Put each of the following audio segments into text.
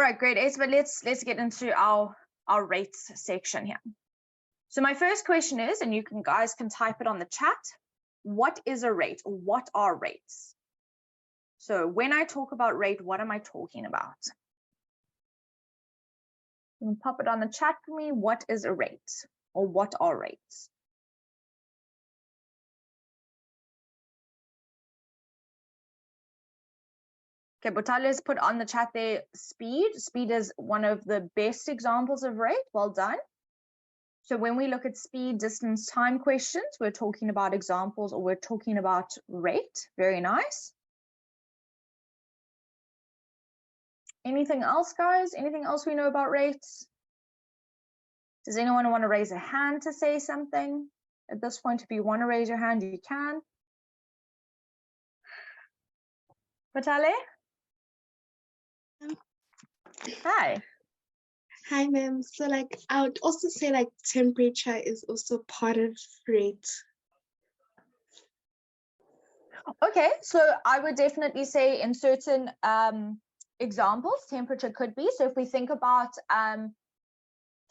right, grade 8, but let's get into our rates section here. So my first question is, and you guys can type it on the chat, what is a rate? What are rates? So when I talk about rate, what am I talking about? You can pop it on the chat for me. What is a rate, or what are rates? Okay, Botale's put on the chat there speed. Speed is one of the best examples of rate. Well done. So when we look at speed, distance, time questions, we're talking about examples, or we're talking about rate. Very nice. Anything else, guys? Anything else we know about rates? Does anyone want to raise a hand to say something? At this point, if you want to raise your hand, you can. Batale? Hi. Hi, ma'am. So like, I would also say like temperature is also part of rate. Okay, so I would definitely say in certain examples, temperature could be. So if we think about, I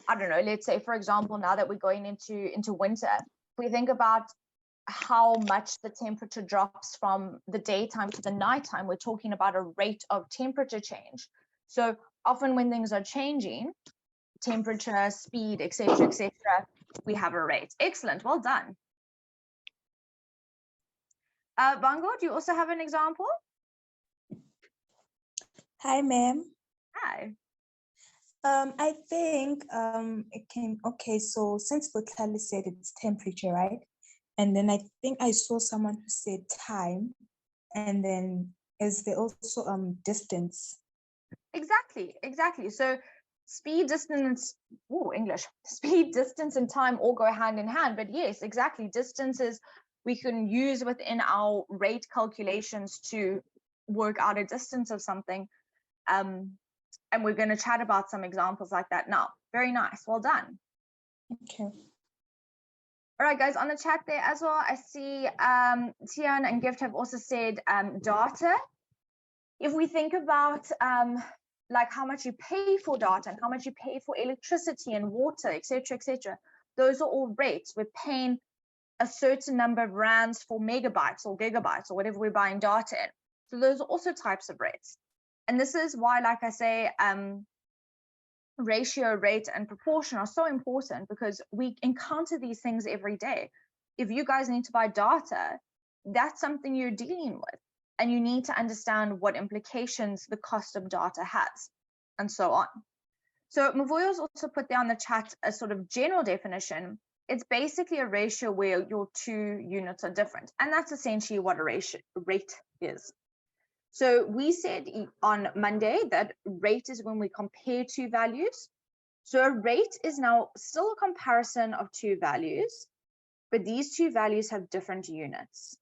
don't know, let's say, for example, now that we're going into winter, if we think about how much the temperature drops from the daytime to the nighttime, we're talking about a rate of temperature change. So often when things are changing, temperature, speed, etc., we have a rate. Excellent, well done. Bango, do you also have an example? Hi, ma'am. Hi. I think it can, okay, so since Botale said it's temperature, right? And then I think I saw someone who said time, and then is there also distance? Exactly. So speed, distance, speed, distance, and time all go hand in hand. But yes, exactly. Distances we can use within our rate calculations to work out a distance of something. And we're going to chat about some examples like that now. Very nice. Well done. Okay. All right, guys, on the chat there as well, I see Tian and Gift have also said data. If we think about like how much you pay for data and how much you pay for electricity and water, etc., those are all rates. We're paying a certain number of rands for megabytes or gigabytes or whatever we're buying data in. So those are also types of rates. And this is why, like I say, ratio, rate, and proportion are so important, because we encounter these things every day. If you guys need to buy data, that's something you're dealing with, and you need to understand what implications the cost of data has, and so on. So Mavoyo's also put there on the chat a sort of general definition. It's basically a ratio where your two units are different, and that's essentially what a rate is. So we said on Monday that rate is when we compare two values. So a rate is now still a comparison of two values, but these two values have different units.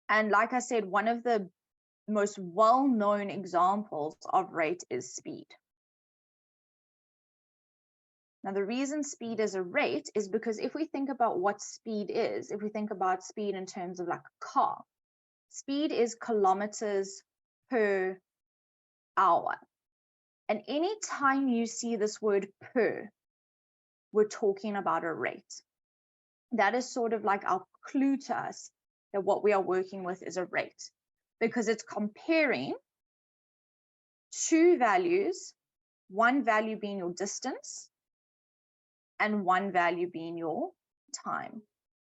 And like I said, one of the most well-known examples of rate is speed. Now, the reason speed is a rate is because if we think about what speed is, if we think about speed in terms of like a car, speed is kilometers per hour. And any time you see this word per, we're talking about a rate. That is sort of like our clue to us that what we are working with is a rate, because it's comparing two values, one value being your distance and one value being your time.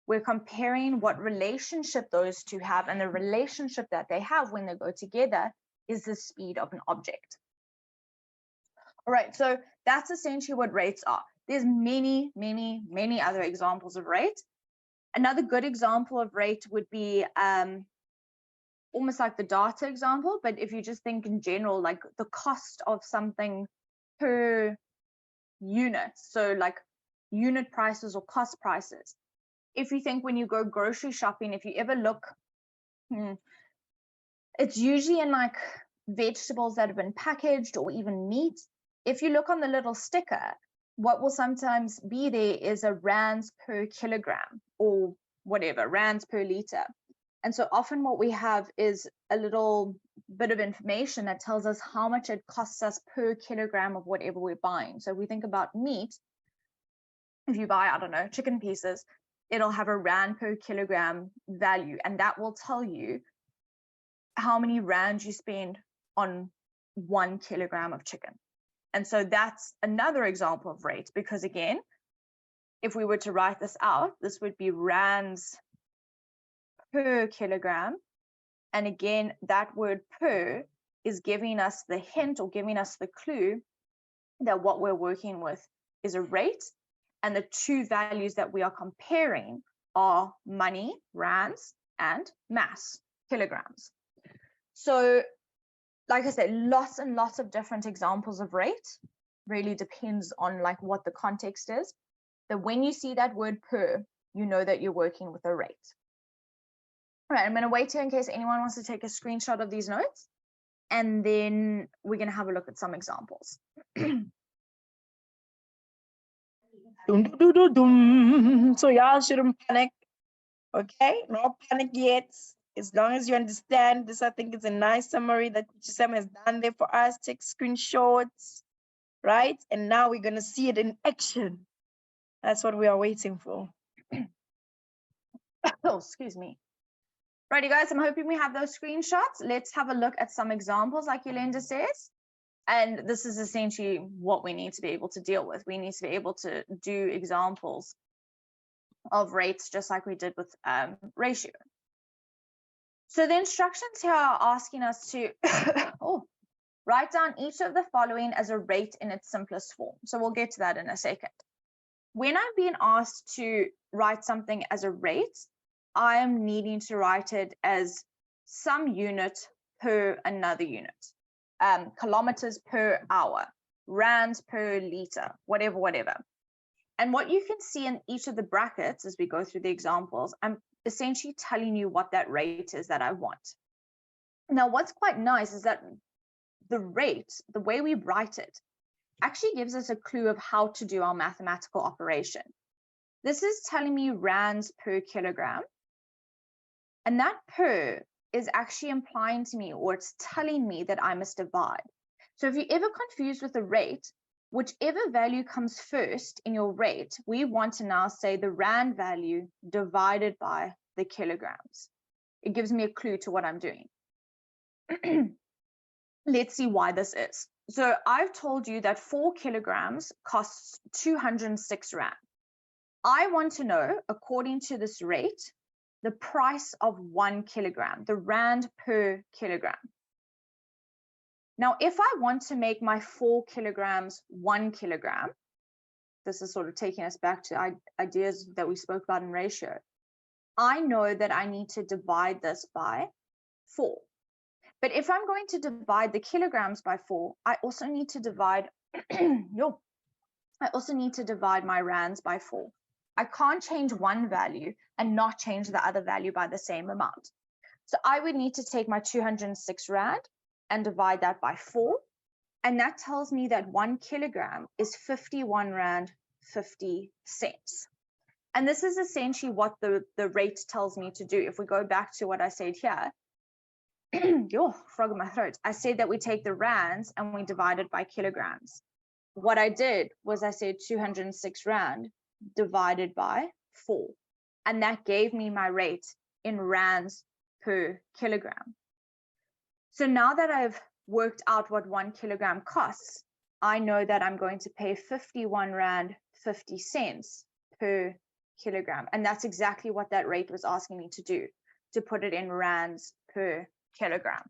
We're comparing what relationship those two have, and the relationship that they have when they go together is the speed of an object. All right, so that's essentially what rates are. There's many other examples of rate. Another good example of rate would be almost like the data example, but if you just think in general, like the cost of something per unit, so like unit prices or cost prices. If you think when you go grocery shopping, if you ever look, it's usually in like vegetables that have been packaged or even meat. If you look on the little sticker, what will sometimes be there is a rands per kilogram or whatever, rands per liter. And so often what we have is a little bit of information that tells us how much it costs us per kilogram of whatever we're buying. So if we think about meat, if you buy, I don't know, chicken pieces, it'll have a rand per kilogram value, and that will tell you how many rands you spend on 1 kilogram of chicken. And so that's another example of rate, because again, if we were to write this out, this would be rands per kilogram. And again, that word per is giving us the hint or giving us the clue that what we're working with is a rate, and the two values that we are comparing are money, rands, and mass, kilograms. So like I said, lots and lots of different examples of rate. Really depends on like what the context is. But when you see that word per, you know that you're working with a rate. All right, I'm going to wait here in case anyone wants to take a screenshot of these notes, and then we're going to have a look at some examples. So y'all shouldn't panic. Okay, no panic yet. As long as you understand this, I think it's a nice summary that Teacher Sam has done there for us. Take screenshots, right? And now we're going to see it in action. That's what we are waiting for. Oh, excuse me. Righty, guys, I'm hoping we have those screenshots. Let's have a look at some examples, like Yolanda says. And this is essentially what we need to be able to deal with. We need to be able to do examples of rates, just like we did with ratio. So the instructions here are asking us to write down each of the following as a rate in its simplest form. So we'll get to that in a second. When I'm being asked to write something as a rate, I am needing to write it as some unit per another unit. Kilometers per hour, rands per liter, whatever. And what you can see in each of the brackets as we go through the examples, I'm essentially telling you what that rate is that I want. Now, what's quite nice is that the rate, the way we write it, actually gives us a clue of how to do our mathematical operation. This is telling me rands per kilogram, and that per is actually implying to me, or it's telling me that I must divide. So if you're ever confused with a rate, whichever value comes first in your rate, we want to now say the rand value divided by the kilograms. It gives me a clue to what I'm doing. Let's see why this is. So I've told you that 4 kilograms costs 206 rand. I want to know, according to this rate, the price of 1 kilogram, the rand per kilogram. Now, if I want to make my 4 kilograms 1 kilogram, this is sort of taking us back to ideas that we spoke about in ratio. I know that I need to divide this by 4. But if I'm going to divide the kilograms by 4, I also need to divide, I also need to divide my rands by 4. I can't change one value and not change the other value by the same amount. So I would need to take my 206 rand and divide that by 4. And that tells me that 1 kilogram is 51 rand 50 cents. And this is essentially what the rate tells me to do. If we go back to what I said here, frog in my throat. I said that we take the rands and we divide it by kilograms. What I did was I said 206 rand divided by 4. And that gave me my rate in rands per kilogram. So now that I've worked out what 1 kilogram costs, I know that I'm going to pay 51 rand 50 cents per kilogram. And that's exactly what that rate was asking me to do, to put it in rands per kilogram.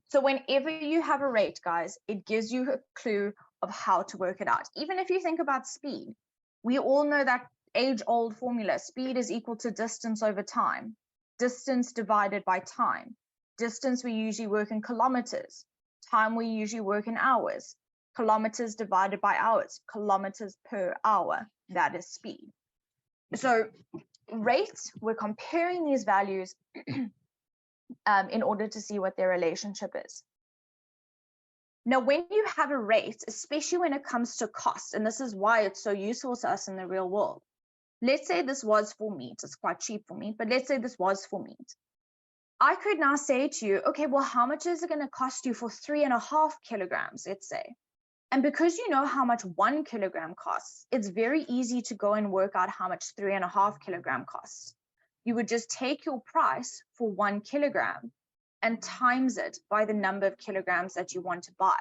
So whenever you have a rate, guys, it gives you a clue of how to work it out. Even if you think about speed, we all know that age-old formula, speed is equal to distance over time, distance divided by time. Distance we usually work in kilometers, time we usually work in hours, kilometers divided by hours, kilometers per hour, that is speed. So rates, we're comparing these values in order to see what their relationship is. Now, when you have a rate, especially when it comes to cost, and this is why it's so useful to us in the real world, let's say this was for meat. It's quite cheap for meat, but let's say this was for meat. I could now say to you, okay, well, how much is it going to cost you for 3.5 kilograms, let's say? And because you know how much 1 kilogram costs, it's very easy to go and work out how much 3.5 kilogram costs. You would just take your price for 1 kilogram and times it by the number of kilograms that you want to buy.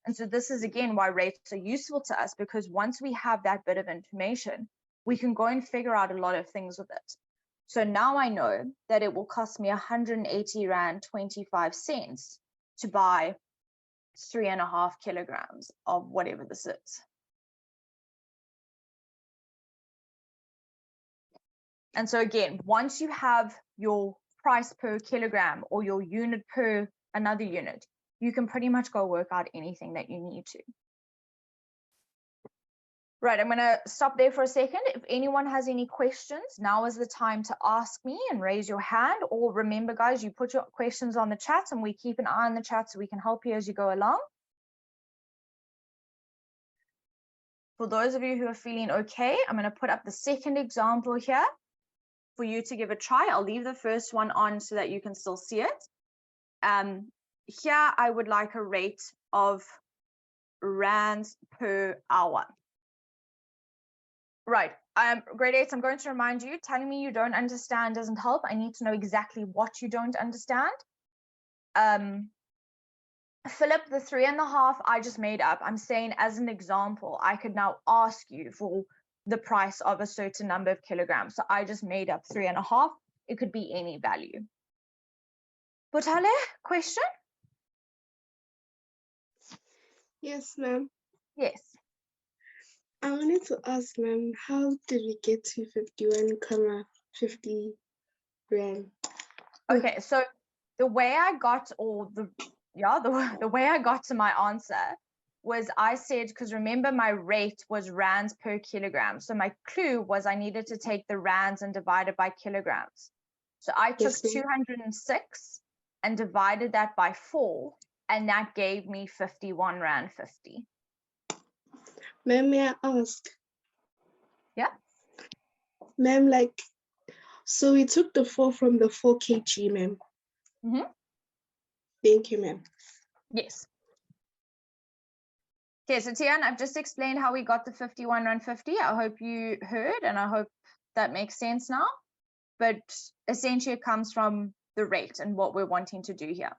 And so this is, again, why rates are useful to us, because once we have that bit of information, we can go and figure out a lot of things with it. So now I know that it will cost me 180 Rand 25 cents to buy 3.5 kilograms of whatever this is. And so again, once you have your price per kilogram or your unit per another unit, you can pretty much go work out anything that you need to. Right, I'm going to stop there for a second. If anyone has any questions, now is the time to ask me and raise your hand. Or remember, guys, you put your questions on the chat and we keep an eye on the chat so we can help you as you go along. For those of you who are feeling okay, I'm going to put up the second example here for you to give a try. I'll leave the first one on so that you can still see it. Here, I would like a rate of rands per hour. Right, grade 8, I'm going to remind you, telling me you don't understand doesn't help. I need to know exactly what you don't understand. Philip, the 3.5 I just made up, I'm saying as an example, I could now ask you for the price of a certain number of kilograms. So I just made up 3.5. It could be any value. Butale, question? Yes, ma'am. Yes. I wanted to ask, ma'am, how did we get to 51,50 Rand? Okay, so the way I got, the way I got to my answer was I said, because remember my rate was rands per kilogram. So my clue was I needed to take the rands and divide it by kilograms. So I took Yes, ma'am. 206 and divided that by 4, and that gave me 51 Rand 50. Ma'am, may I ask? Yeah. Ma'am, like, so we took the 4 from the 4 kg, ma'am. Mm-hmm. Thank you, ma'am. Yes. Okay, so Tian, I've just explained how we got the 51 Rand 50. I hope you heard, and I hope that makes sense now. But essentially, it comes from the rate and what we're wanting to do here.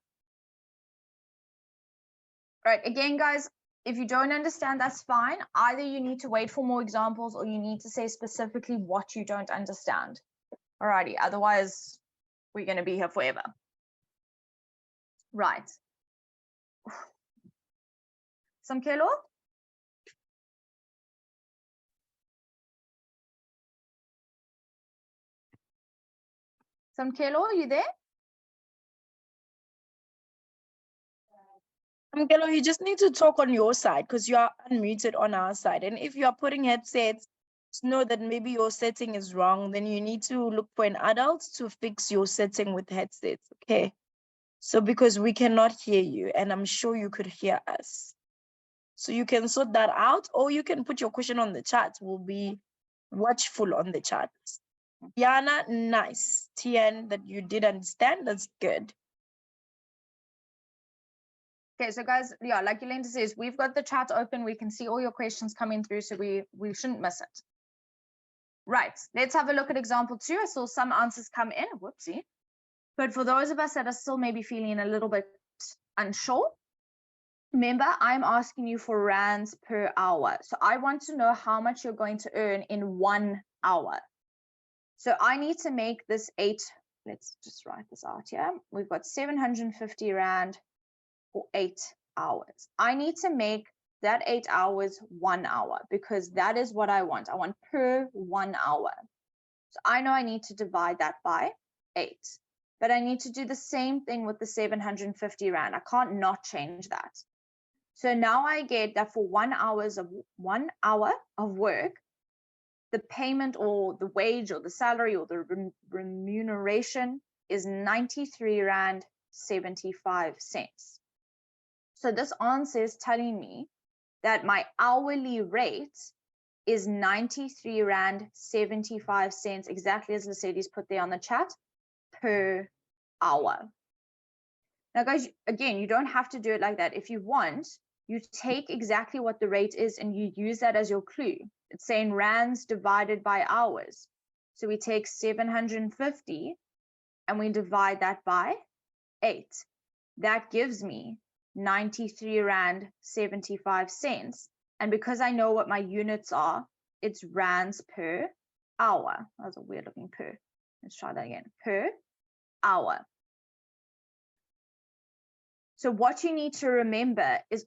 Right, again, guys, if you don't understand, that's fine. Either you need to wait for more examples or you need to say specifically what you don't understand. Alrighty, otherwise we're going to be here forever. Right. Samkelo? Samkelo, are you there? Mkelo, you just need to talk on your side because you are unmuted on our side. And if you are putting headsets, know that maybe your setting is wrong, then you need to look for an adult to fix your setting with headsets, okay? So because we cannot hear you, and I'm sure you could hear us. So you can sort that out, or you can put your question on the chat. We'll be watchful on the chat. Diana, nice. Tian, that you did understand, that's good. Okay, so guys, yeah, like Yolanda says, we've got the chat open. We can see all your questions coming through, so we shouldn't miss it. Right, let's have a look at example 2. I saw some answers come in, whoopsie. But for those of us that are still maybe feeling a little bit unsure, remember, I'm asking you for rands per hour. So I want to know how much you're going to earn in 1 hour. So I need to make this 8, let's just write this out here. We've got 750 Rand for 8 hours. I need to make that 8 hours 1 hour because that is what I want. I want per 1 hour. So I know I need to divide that by 8. But I need to do the same thing with the 750 Rand. I can't not change that. So now I get that for 1 hour of work, the payment or the wage or the salary or the remuneration is 93 Rand 75 cents. So this answer is telling me that my hourly rate is 93 Rand 75 cents, exactly as Lissetti's put there on the chat, per hour. Now, guys, again, you don't have to do it like that. If you want, you take exactly what the rate is and you use that as your clue. It's saying rands divided by hours. So we take 750 and we divide that by 8. That gives me 93 Rand 75 cents. And because I know what my units are, it's rands per hour. That was a weird looking per. Let's try that again. Per hour. So what you need to remember is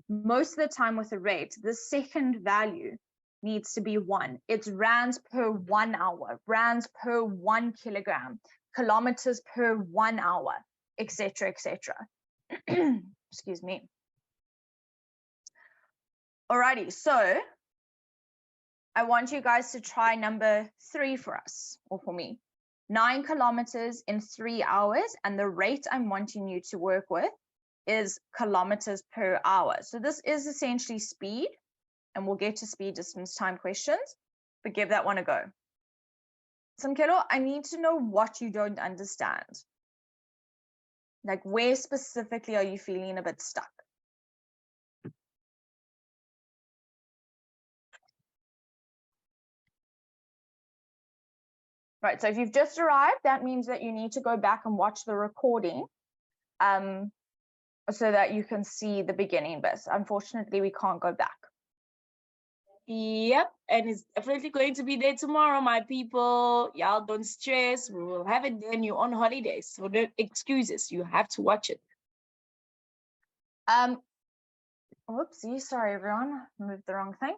most of the time with a rate, the second value needs to be 1. It's rands per 1 hour, rands per 1 kilogram, kilometers per 1 hour, etc., etc. Excuse me. Alrighty, so I want you guys to try number 3 for us, or for me. 9 kilometers in 3 hours, and the rate I'm wanting you to work with is kilometers per hour. So this is essentially speed, and we'll get to speed distance time questions, but give that one a go. Samkelo, I need to know what you don't understand. Like, where specifically are you feeling a bit stuck? Right, so if you've just arrived, that means that you need to go back and watch the recording so that you can see the beginning bit. Unfortunately, we can't go back. Yep, and it's definitely going to be there tomorrow, my people. Y'all don't stress. We will have it then. You're on holidays, so no excuses. You have to watch it. Whoopsie, sorry everyone, moved the wrong thing.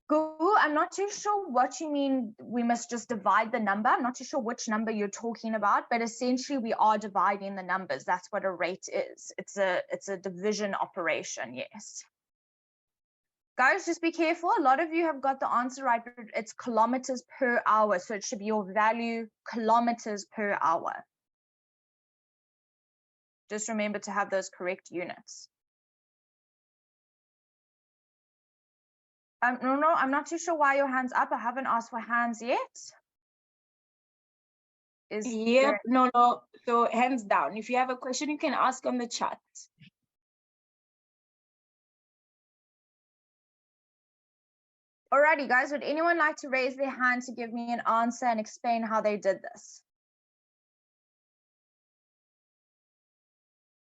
Google, I'm not too sure what you mean we must just divide the number. I'm not too sure which number you're talking about, but essentially we are dividing the numbers. That's what a rate is. It's a division operation, yes. Guys, just be careful. A lot of you have got the answer right, but it's kilometers per hour. So it should be your value kilometers per hour. Just remember to have those correct units. No, I'm not too sure why your hand's up. I haven't asked for hands yet. Yep, no. So hands down. If you have a question, you can ask on the chat. Alrighty, guys, would anyone like to raise their hand to give me an answer and explain how they did this?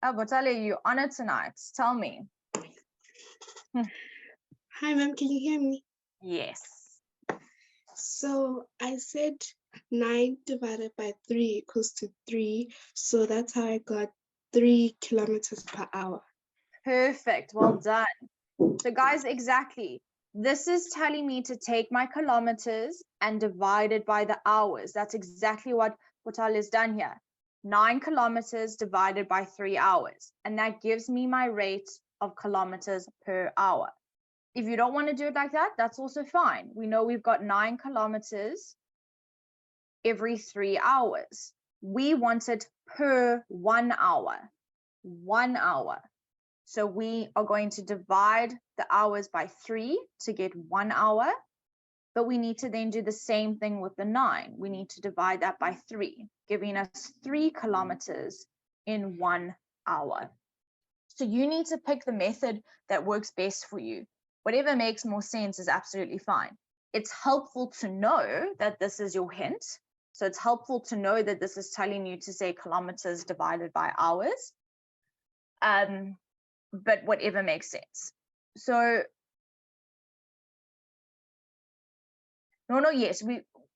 Oh, Botale, you on it tonight. Tell me. Hi, ma'am. Can you hear me? Yes. So I said 9 divided by 3 equals to 3. So that's how I got 3 kilometers per hour. Perfect. Well done. So guys, exactly. This is telling me to take my kilometers and divide it by the hours. That's exactly what Botale has done here. 9 kilometers divided by 3 hours. And that gives me my rate of kilometers per hour. If you don't want to do it like that, that's also fine. We know we've got 9 kilometers every 3 hours. We want it per 1 hour. 1 hour. So we are going to divide the hours by 3 to get 1 hour. But we need to then do the same thing with the 9. We need to divide that by 3, giving us 3 kilometers in 1 hour. So you need to pick the method that works best for you. Whatever makes more sense is absolutely fine. It's helpful to know that this is your hint. So it's helpful to know that this is telling you to say kilometers divided by hours. But whatever makes sense. So, yes,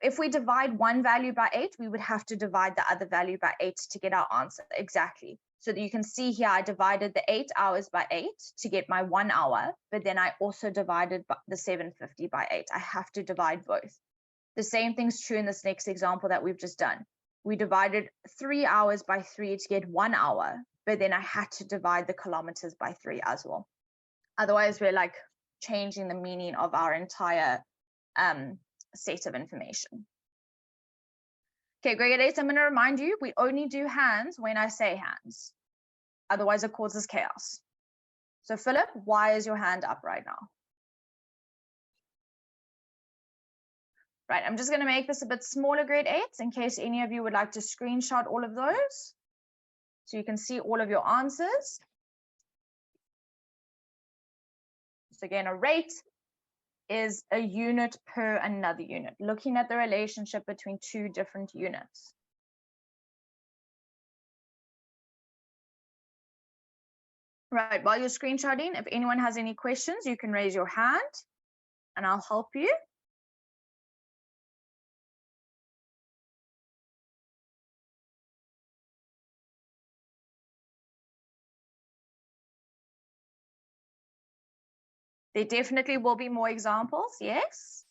if we divide one value by 8, we would have to divide the other value by 8 to get our answer. Exactly. So that you can see here, I divided the 8 hours by 8 to get my 1 hour, but then I also divided the 750 by 8. I have to divide both. The same thing's true in this next example that we've just done. We divided 3 hours by 3 to get 1 hour, but then I had to divide the kilometers by 3 as well. Otherwise, we're like changing the meaning of our entire set of information. Okay, Gregor, I'm going to remind you, we only do hands when I say hands. Otherwise, it causes chaos. So Philip, why is your hand up right now? Right, I'm just going to make this a bit smaller, grade 8s, in case any of you would like to screenshot all of those. So you can see all of your answers. So again, a rate is a unit per another unit, looking at the relationship between two different units. Right, while you're screenshotting, if anyone has any questions, you can raise your hand and I'll help you. There definitely will be more examples, yes.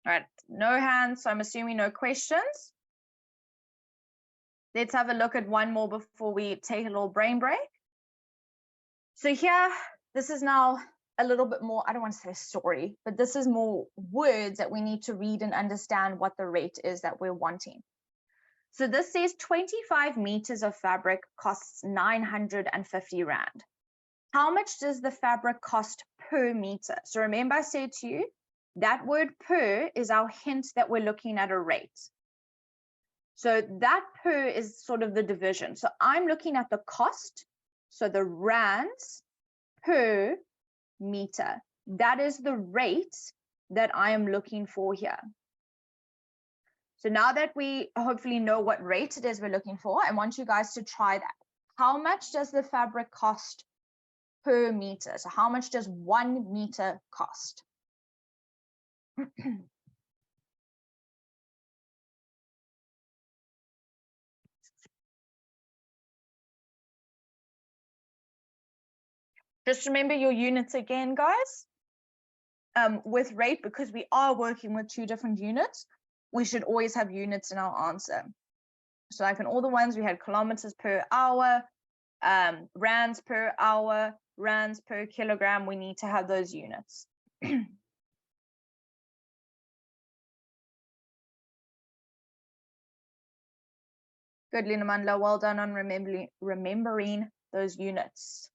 All right, no hands, so I'm assuming no questions. Let's have a look at one more before we take a little brain break. So here, this is now a little bit more, I don't want to say a story, but this is more words that we need to read and understand what the rate is that we're wanting. So this says 25 meters of fabric costs 950 Rand. How much does the fabric cost per meter? So remember I said to you, that word per is our hint that we're looking at a rate. So that per is sort of the division. So I'm looking at the cost, so the rands per meter. That is the rate that I am looking for here. So now that we hopefully know what rate it is we're looking for, I want you guys to try that. How much does the fabric cost per meter? So how much does 1 meter cost? Just remember your units again, guys. With rate, because we are working with two different units, we should always have units in our answer. So like in all the ones we had kilometers per hour, rands per hour, rands per kilogram, we need to have those units. Good, Lina Mandla, well done on remembering those units.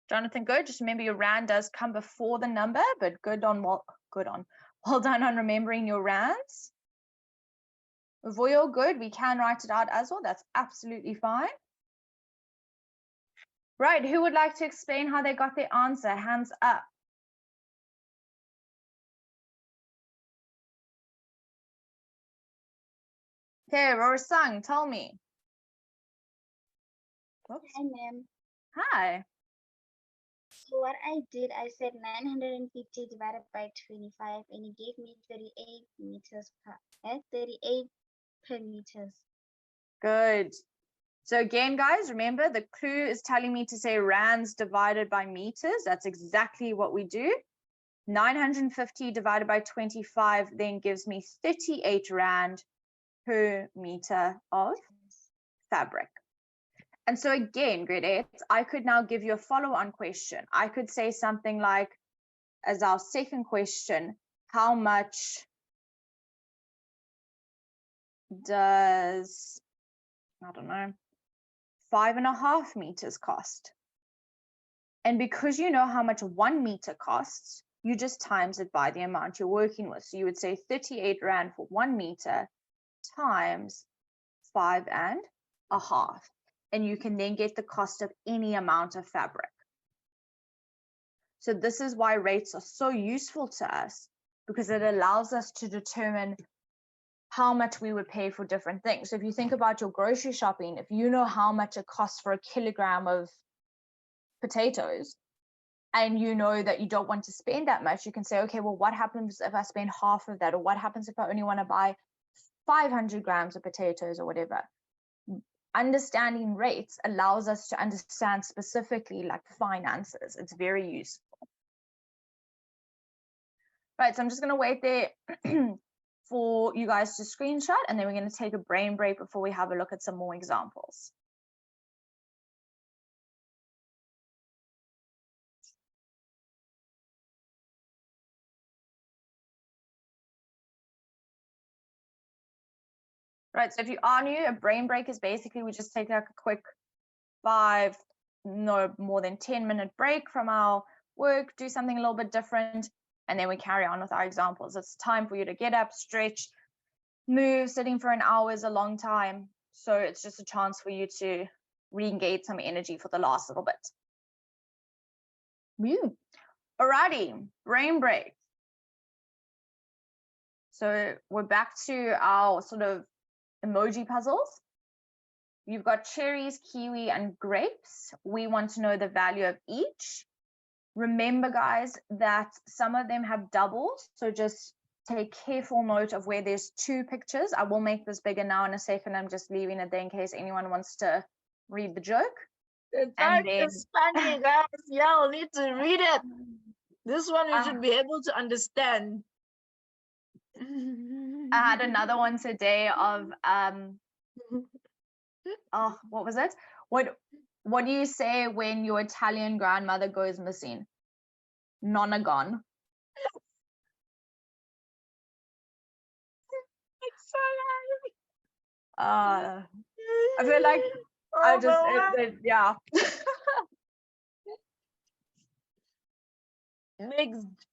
Jonathan, good. Just remember your rand does come before the number, but well done on remembering your rands. Voyo, good. We can write it out as well. That's absolutely fine. Right, who would like to explain how they got their answer? Hands up. Okay, Rorsang, tell me. Oops. Hi, ma'am. Hi. So what I did, I said 950 divided by 25, and it gave me 38 meters per 38 per meters. Good. So again, guys, remember the clue is telling me to say rands divided by meters. That's exactly what we do. 950 divided by 25 then gives me 38 Rand per meter of fabric. And so again, grade 8, I could now give you a follow-on question. I could say something like, as our second question, how much does, I don't know, 5.5 meters cost? And because you know how much 1 meter costs, you just times it by the amount you're working with. So you would say 38 Rand for 1 meter times 5.5. And you can then get the cost of any amount of fabric. So this is why rates are so useful to us, because it allows us to determine how much we would pay for different things. So if you think about your grocery shopping, if you know how much it costs for a kilogram of potatoes, and you know that you don't want to spend that much, you can say, okay, well, what happens if I spend half of that? Or what happens if I only want to buy 500 grams of potatoes or whatever? Understanding rates allows us to understand specifically like finances. It's very useful. Right, so I'm just going to wait there for you guys to screenshot, and then we're going to take a brain break before we have a look at some more examples. Right, so if you are new, a brain break is basically we just take like a quick 5, no more than 10-minute break from our work, do something a little bit different, and then we carry on with our examples. It's time for you to get up, stretch, move. Sitting for an hour is a long time, so it's just a chance for you to re-engage some energy for the last little bit. Woo. Alrighty, brain break. So we're back to our sort of emoji puzzles. You've got cherries, kiwi, and grapes. We want to know the value of each. Remember, guys, that some of them have doubles, so just take careful note of where there's 2 pictures. I will make this bigger now in a second. I'm just leaving it there in case anyone wants to read the joke. The And type then is funny, guys. Y'all need to read it. This one you Ah. should be able to understand. I had another one today of oh, what was it? What do you say when your Italian grandmother goes missing? Nonna gone. It's so I feel like Oh, I just my yeah.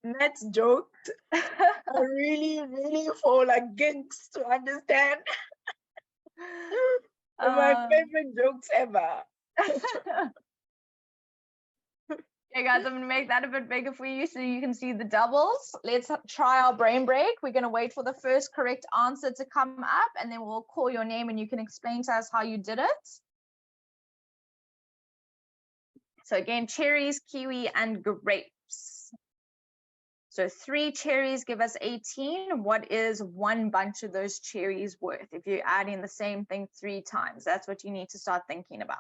Matt's jokes are really, really for like geeks to understand. They're my favorite jokes ever. Okay, guys, I'm gonna make that a bit bigger for you so you can see the doubles. Let's try our brain break. We're gonna wait for the first correct answer to come up, and then we'll call your name and you can explain to us how you did it. So again, cherries, kiwi, and grapes. So 3 cherries give us 18. What is 1 bunch of those cherries worth? If you're adding the same thing 3 times, that's what you need to start thinking about.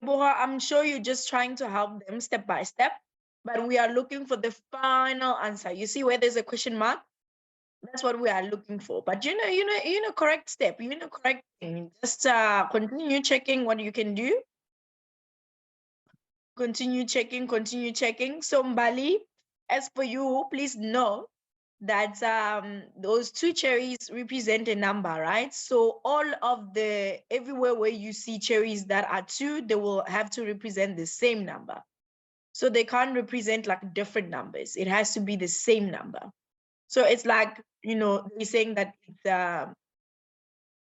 Boha, I'm sure you're just trying to help them step by step, but we are looking for the final answer. You see where there's a question mark? That's what we are looking for. But you know, correct step, you know, correct thing. Just continue checking what you can do. Continue checking. So Mbali, as for you, please know that those 2 cherries represent a number, right? So all of everywhere where you see cherries that are 2, they will have to represent the same number. So they can't represent like different numbers. It has to be the same number. So it's like, you know, they're saying that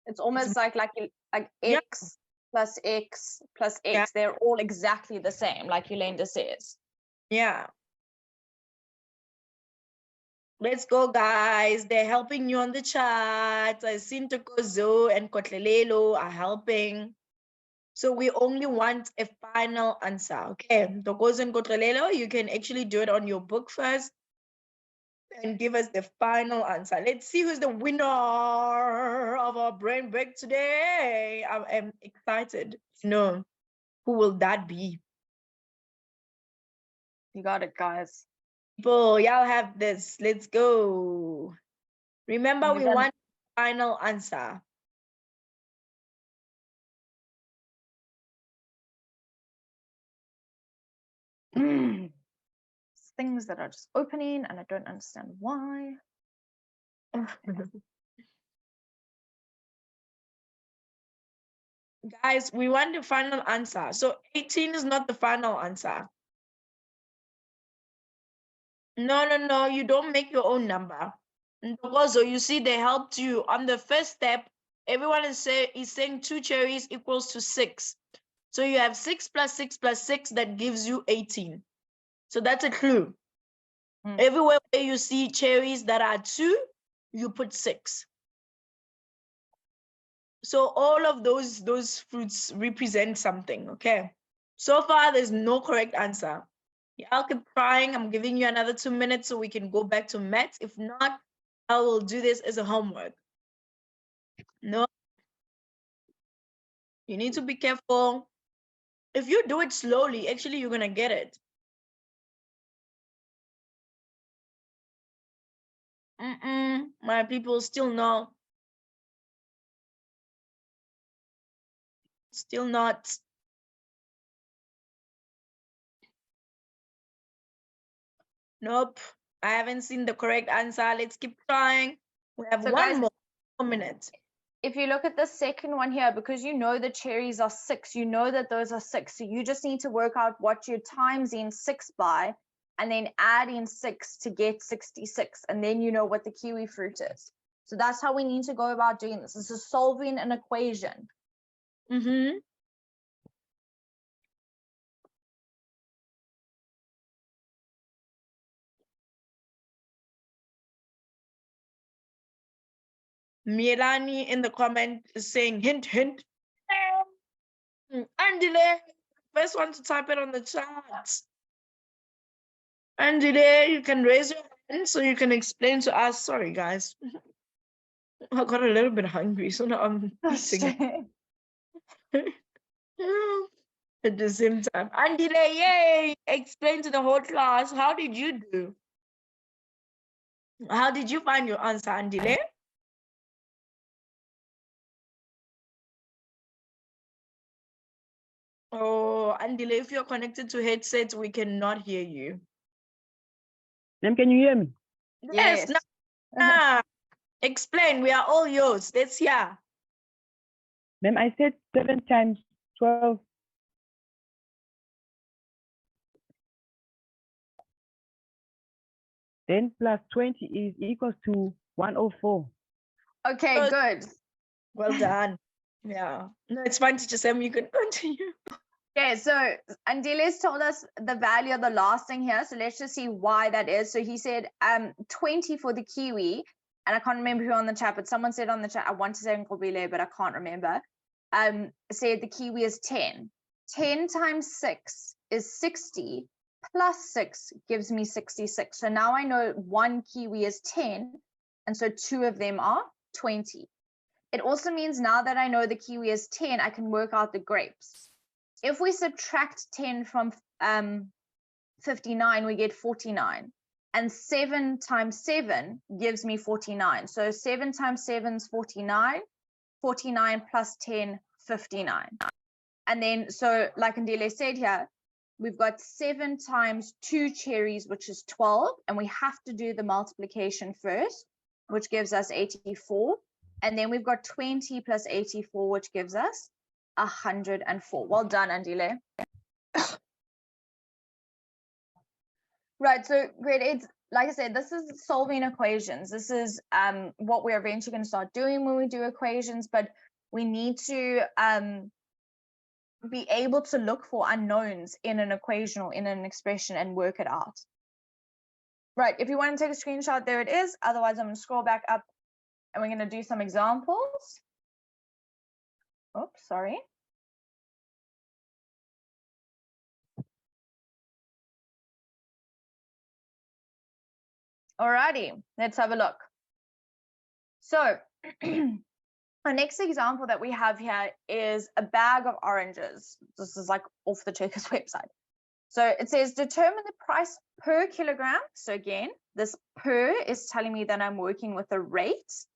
It's almost like Yeah. x plus x plus x. Yeah. They're all exactly the same, like Yolanda says. Yeah. Let's go, guys. They're helping you on the chat. I seen Tokozo and Kotlelelo are helping. So we only want a final answer. Okay, Tokozo and Kotlelelo, you can actually do it on your book first and give us the final answer. Let's see who's the winner of our brain break today. I am excited to know who will that be. You got it, guys. People, y'all have this. Let's go. Remember, we want final answer. Things that are just opening and I don't understand why. Guys, we want the final answer. So 18 is not the final answer. No, you don't make your own number. Also, you see, they helped you on the first step. Everyone is saying 2 cherries equals to 6. So you have 6 plus 6 plus 6 that gives you 18. So that's a clue. Everywhere where you see cherries that are 2, you put 6. So all of those fruits represent something, okay? So far, there's no correct answer. Y'all keep trying. I'm giving you another 2 minutes so we can go back to maths. If not, I will do this as a homework. No. You need to be careful. If you do it slowly, actually, you're going to get it. My people still no. Still not. Nope. I haven't seen the correct answer. Let's keep trying. We have So one guys, more minute. if you look at the second one here, because you know the cherries are 6, you know that those are 6. So you just need to work out what you're times in 6 by, and then add in 6 to get 66. And then you know what the kiwi fruit is. So that's how we need to go about doing this. This is solving an equation. Mm-hmm. Milani in the comment is saying hint, hint. Andile, first one to type it on the chat. Andile, you can raise your hand so you can explain to us. Sorry, guys. I got a little bit hungry, so now I'm eating at the same time. Andile, yay! Explain to the whole class. How did you do? How did you find your answer, Andile? Oh, Andile, if you're connected to headsets, we cannot hear you. Ma'am, can you hear me? Yes. Nah. Explain. We are all yours. Let's hear. Ma'am, I said 7 times 12. Then plus 20 is equals to 104. Okay, Good. good. Well done. Yeah. No, it's fine, Teacher Sam. You can continue. Okay, so Andile's told us the value of the last thing here. So let's just see why that is. So he said 20 for the kiwi. And I can't remember who on the chat, but someone said on the chat, I want to say Nkobile, but I can't remember. Said the kiwi is 10. 10 times 6 is 60, plus 6 gives me 66. So now I know one kiwi is 10, and so 2 of them are 20. It also means now that I know the kiwi is 10, I can work out the grapes. If we subtract 10 from 59, we get 49. And 7 times 7 gives me 49. So 7 times 7 is 49. 49 plus 10, 59. And then, so like Ndile said here, we've got 7 times 2 cherries, which is 12. And we have to do the multiplication first, which gives us 84. And then we've got 20 plus 84, which gives us 104. Well done, Andile. Right, so grade 8, like I said, this is solving equations. This is what we're eventually going to start doing when we do equations, but we need to be able to look for unknowns in an equation or in an expression and work it out. Right, if you want to take a screenshot, there it is. Otherwise, I'm going to scroll back up and we're going to do some examples. Oops, sorry. Alrighty, let's have a look. So our next example that we have here is a bag of oranges. This is like off the Checkers website. So it says determine the price per kilogram. So again, this per is telling me that I'm working with a rate.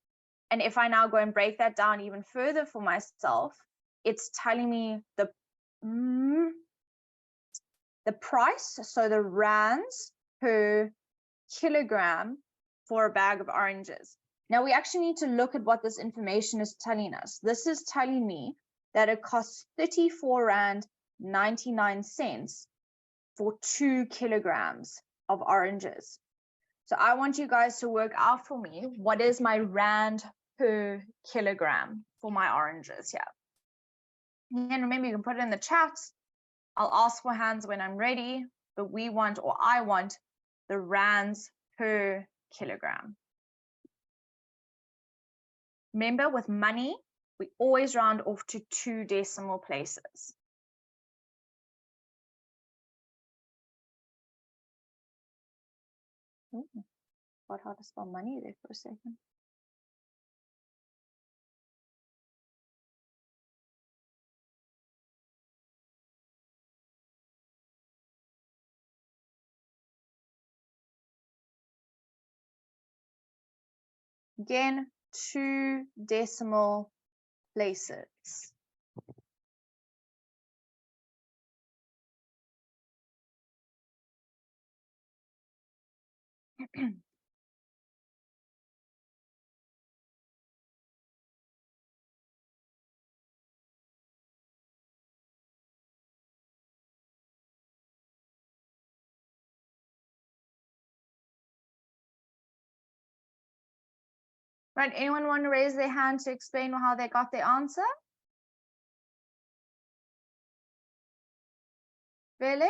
And if I now go and break that down even further for myself, it's telling me the price, so the rands per kilogram for a bag of oranges. Now we actually need to look at what this information is telling us. This is telling me that it costs 34 Rand 99 cents for 2 kilograms of oranges. So I want you guys to work out for me, what is my Rand per kilogram for my oranges here? And remember, you can put it in the chat. I'll ask for hands when I'm ready, but we want, or I want, the rands per kilogram. Remember, with money, we always round off to 2 decimal places. Got how to spell money there for a second. Again, 2 decimal places. Right, anyone want to raise their hand to explain how they got their answer? Really?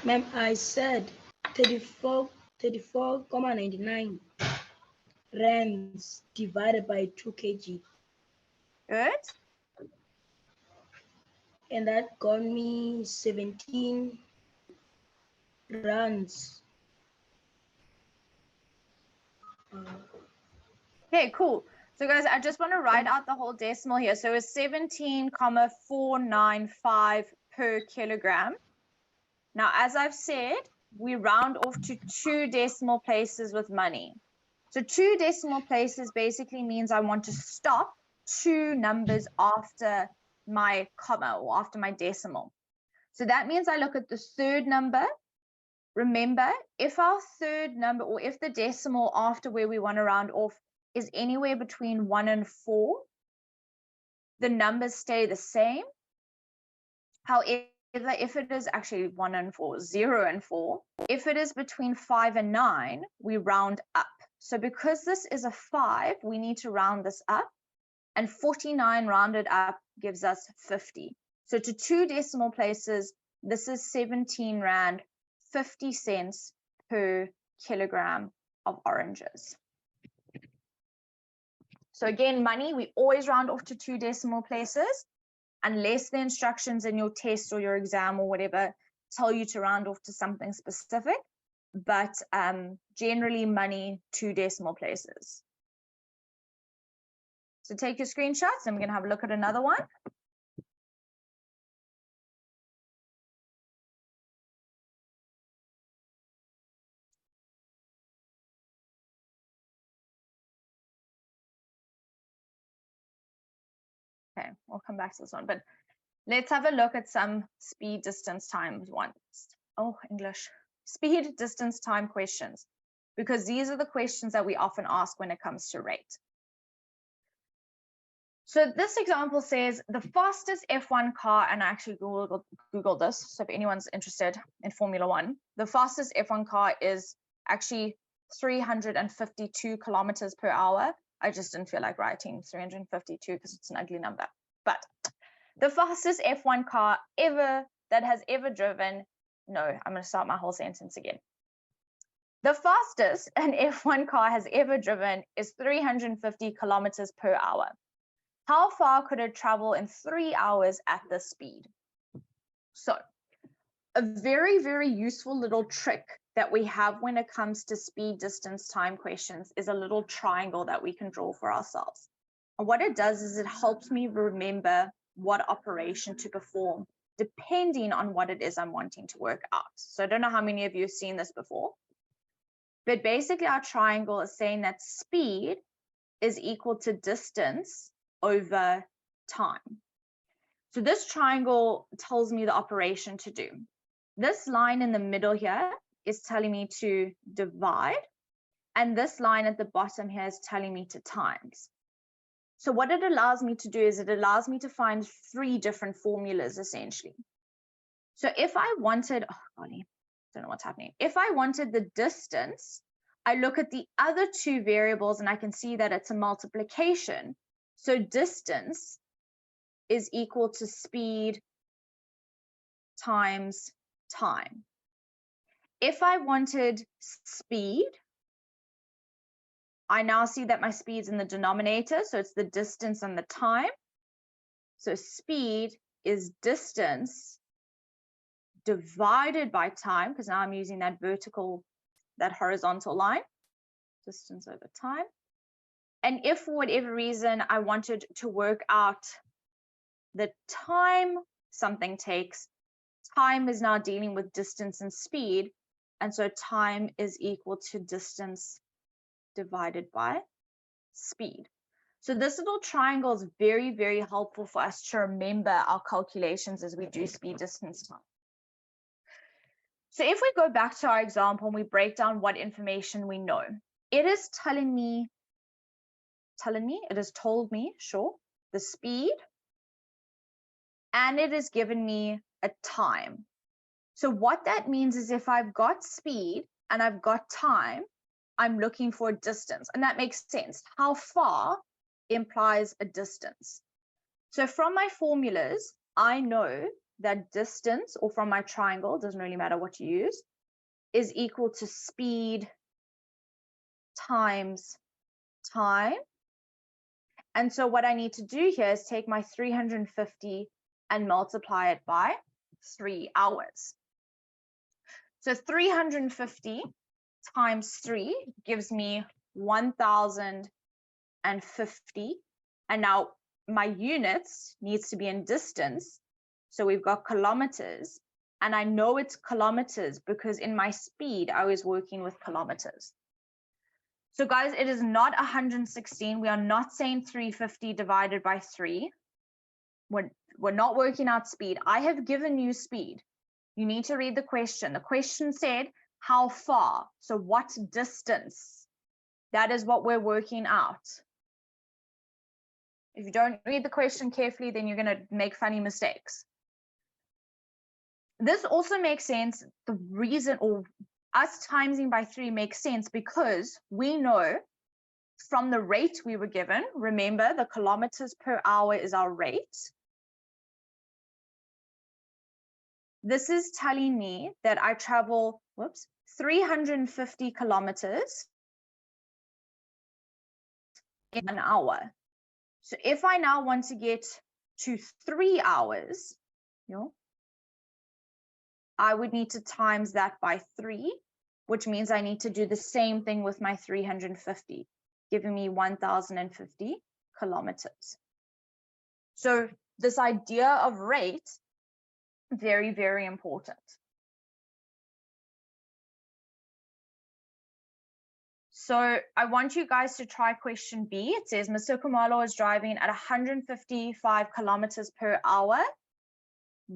Ma'am, I said 34,99 rands divided by 2 kg. Good. And that got me 17 rands. Okay, cool. So guys, I just want to write out the whole decimal here. So it's 17,495 per kilogram. Now, as I've said, we round off to 2 decimal places with money. So 2 decimal places basically means I want to stop 2 numbers after my comma or after my decimal. So that means I look at the third number. Remember, if our third number or if the decimal after where we want to round off is anywhere between 1 and 4, the numbers stay the same. However, if it is actually 1 and 4, 0 and 4, if it is between 5 and 9, we round up. So because this is a 5, we need to round this up, and 49 rounded up gives us 50. So to 2 decimal places, this is 17 Rand 50 cents per kilogram of oranges. So again, money, we always round off to 2 decimal places, unless the instructions in your test or your exam or whatever tell you to round off to something specific. But generally money, 2 decimal places. So take your screenshots. I'm going to have a look at another one. Okay, we'll come back to this one, but let's have a look at some speed, distance, time ones. Oh, English. Speed, distance, time questions, because these are the questions that we often ask when it comes to rate. So this example says the fastest F1 car, and I actually Googled this, so if anyone's interested in Formula One, the fastest F1 car is actually 352 kilometers per hour. I just didn't feel like writing 352 because it's an ugly number. But the fastest F1 car ever that has ever driven, no, I'm going to start my whole sentence again. The fastest an F1 car has ever driven is 350 kilometers per hour. How far could it travel in 3 hours at this speed? So a very, very useful little trick that we have when it comes to speed, distance, time questions is a little triangle that we can draw for ourselves. And what it does is it helps me remember what operation to perform depending on what it is I'm wanting to work out. So I don't know how many of you have seen this before, but basically our triangle is saying that speed is equal to distance over time. So this triangle tells me the operation to do. This line in the middle here is telling me to divide, and this line at the bottom here is telling me to times. So what it allows me to do is it allows me to find 3 different formulas essentially. So if I wanted, oh golly, don't know what's happening. If I wanted the distance, I look at the other 2 variables and I can see that it's a multiplication. So distance is equal to speed times time. If I wanted speed, I now see that my speed's in the denominator, so it's the distance and the time. So speed is distance divided by time, because now I'm using that horizontal line, distance over time. And if for whatever reason I wanted to work out the time something takes, time is now dealing with distance and speed, and so time is equal to distance divided by speed. So this little triangle is very, very helpful for us to remember our calculations as we do speed, distance, time. So if we go back to our example and we break down what information we know, it is telling me, it has told me, sure, the speed, and it has given me a time. So what that means is if I've got speed and I've got time, I'm looking for a distance, and that makes sense. How far implies a distance. So from my formulas, I know that distance, or from my triangle, doesn't really matter what you use, is equal to speed times time. And so what I need to do here is take my 350 and multiply it by 3 hours. So 350 times 3 gives me 1050. And now my units needs to be in distance. So we've got kilometers, and I know it's kilometers because in my speed, I was working with kilometers. So guys, it is not 116. We are not saying 350 divided by 3. We're not working out speed. I have given you speed. You need to read the question. The question said, how far? So what distance? That is what we're working out. If you don't read the question carefully, then you're going to make funny mistakes. This also makes sense. The reason, or us timesing by 3 makes sense because we know from the rate we were given, remember the kilometers per hour is our rate. This is telling me that I travel, 350 kilometers in an hour. So if I now want to get to 3 hours, I would need to times that by 3, which means I need to do the same thing with my 350, giving me 1050 kilometers. So this idea of rate, very, very important. So I want you guys to try question B. It says Mr. Kumalo is driving at 155 kilometers per hour.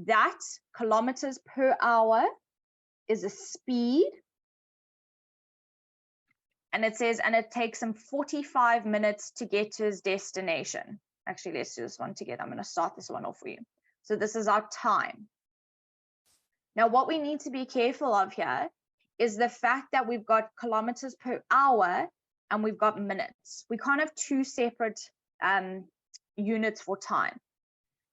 That kilometers per hour is a speed. And it says, and it takes him 45 minutes to get to his destination. Actually, let's do this one together. I'm going to start this one off for you. So this is our time. Now, what we need to be careful of here is the fact that we've got kilometers per hour and we've got minutes. We can't have two separate units for time.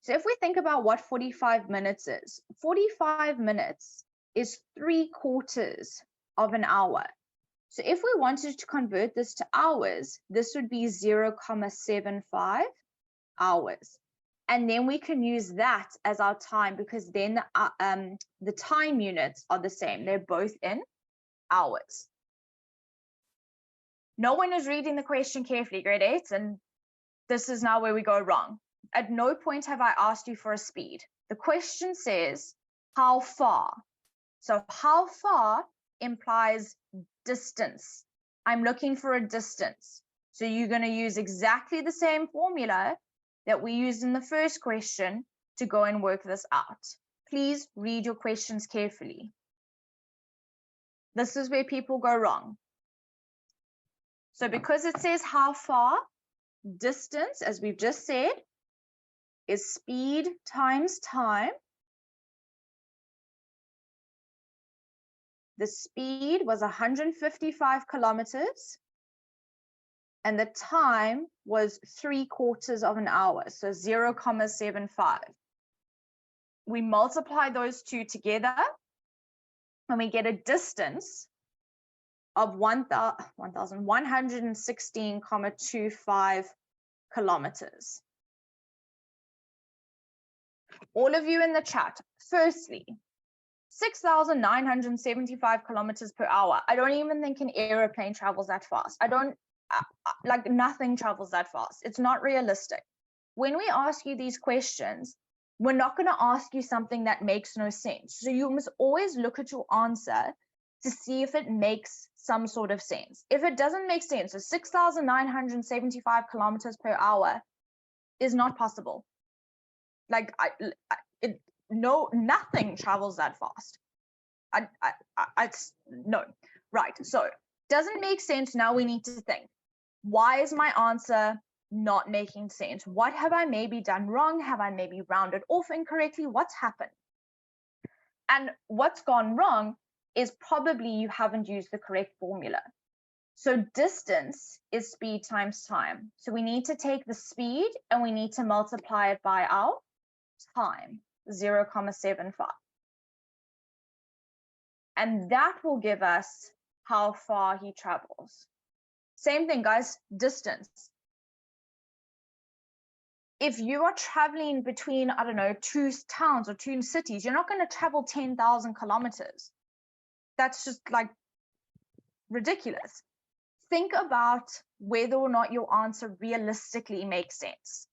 So if we think about what 45 minutes is, 45 minutes is 3/4 of an hour. So if we wanted to convert this to hours, this would be 0.75 hours. And then we can use that as our time because then the time units are the same. They're both in hours. No one is reading the question carefully, grade 8, and this is now where we go wrong. At no point have I asked you for a speed. The question says, how far? So how far implies distance. I'm looking for a distance. So you're going to use exactly the same formula that we used in the first question to go and work this out. Please read your questions carefully. This is where people go wrong. So because it says how far, distance, as we've just said, is speed times time. The speed was 155 kilometers and the time was 3/4 of an hour, so 0.75. We multiply those two together and we get a distance of 1,116.25 kilometers. All of you in the chat, firstly, 6,975 kilometers per hour. I don't even think an airplane travels that fast. I don't, like nothing travels that fast. It's not realistic. When we ask you these questions, we're not going to ask you something that makes no sense. So you must always look at your answer to see if it makes some sort of sense. If it doesn't make sense, so 6,975 kilometers per hour is not possible. Like nothing travels that fast. No, right. So doesn't make sense. Now we need to think, why is my answer not making sense? What have I maybe done wrong? Have I maybe rounded off incorrectly? What's happened? And what's gone wrong is probably you haven't used the correct formula. So distance is speed times time. So we need to take the speed and we need to multiply it by our time, 0.75. And that will give us how far he travels. Same thing, guys, distance. If you are traveling between, I don't know, 2 towns or 2 cities, you're not going to travel 10,000 kilometers. That's just like ridiculous. Think about whether or not your answer realistically makes sense.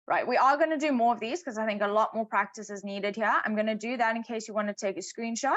Right, we are going to do more of these because I think a lot more practice is needed here. I'm going to do that in case you want to take a screenshot.